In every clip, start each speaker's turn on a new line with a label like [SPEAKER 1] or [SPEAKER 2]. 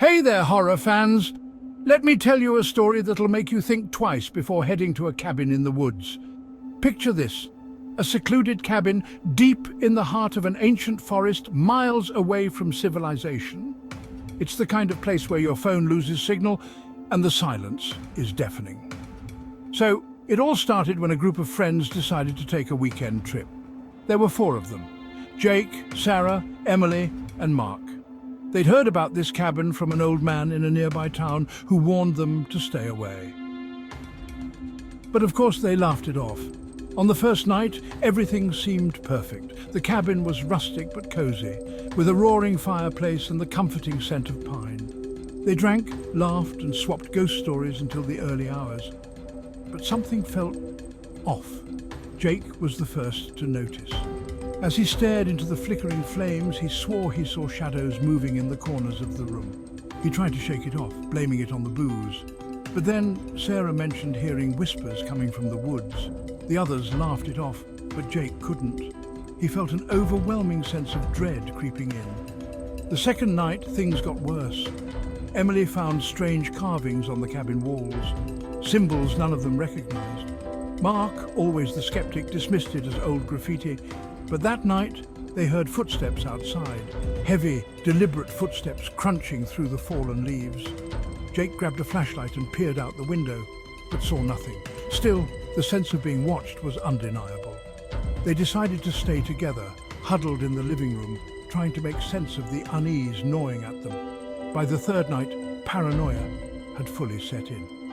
[SPEAKER 1] Hey there, horror fans! Let me tell you a story that'll make you think twice before heading to a cabin in the woods. Picture this, a secluded cabin deep in the heart of an ancient forest, miles away from civilization. It's the kind of place where your phone loses signal and the silence is deafening. So, it all started when a group of friends decided to take a weekend trip. There were four of them: Jake, Sarah, Emily, and Mark. They'd heard about this cabin from an old man in a nearby town who warned them to stay away. But of course they laughed it off. On the first night, everything seemed perfect. The cabin was rustic but cozy, with a roaring fireplace and the comforting scent of pine. They drank, laughed, and swapped ghost stories until the early hours. But something felt off. Jake was the first to notice. As he stared into the flickering flames, he swore he saw shadows moving in the corners of the room. He tried to shake it off, blaming it on the booze. But then Sarah mentioned hearing whispers coming from the woods. The others laughed it off, but Jake couldn't. He felt an overwhelming sense of dread creeping in. The second night, things got worse. Emily found strange carvings on the cabin walls, symbols none of them recognized. Mark, always the skeptic, dismissed it as old graffiti. But that night, they heard footsteps outside, heavy, deliberate footsteps crunching through the fallen leaves. Jake grabbed a flashlight and peered out the window, but saw nothing. Still, the sense of being watched was undeniable. They decided to stay together, huddled in the living room, trying to make sense of the unease gnawing at them. By the third night, paranoia had fully set in.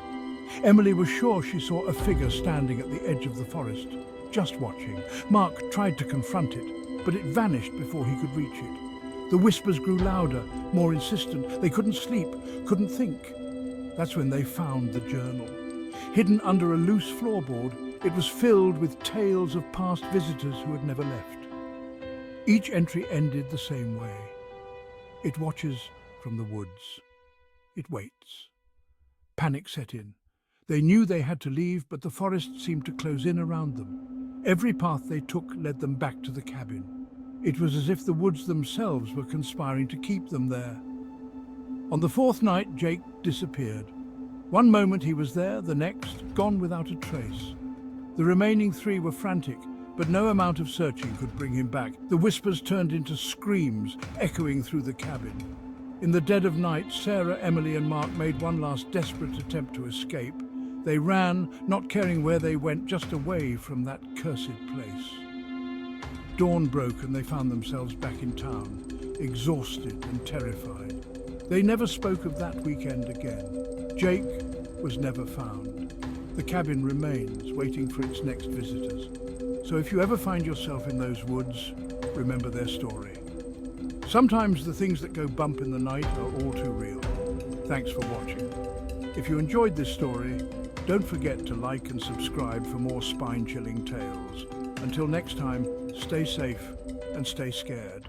[SPEAKER 1] Emily was sure she saw a figure standing at the edge of the forest, just watching. Mark tried to confront it, but it vanished before he could reach it. The whispers grew louder, more insistent. They couldn't sleep, couldn't think. That's when they found the journal. Hidden under a loose floorboard, it was filled with tales of past visitors who had never left. Each entry ended the same way. It watches from the woods. It waits. Panic set in. They knew they had to leave, but the forest seemed to close in around them. Every path they took led them back to the cabin. It was as if the woods themselves were conspiring to keep them there. On the fourth night, Jake disappeared. One moment he was there, the next, gone without a trace. The remaining three were frantic, but no amount of searching could bring him back. The whispers turned into screams, echoing through the cabin. In the dead of night, Sarah, Emily, and Mark made one last desperate attempt to escape. They ran, not caring where they went, just away from that cursed place. Dawn broke and they found themselves back in town, exhausted and terrified. They never spoke of that weekend again. Jake was never found. The cabin remains, waiting for its next visitors. So if you ever find yourself in those woods, remember their story. Sometimes the things that go bump in the night are all too real. Thanks for watching. If you enjoyed this story, don't forget to like and subscribe for more spine-chilling tales. Until next time, stay safe and stay scared.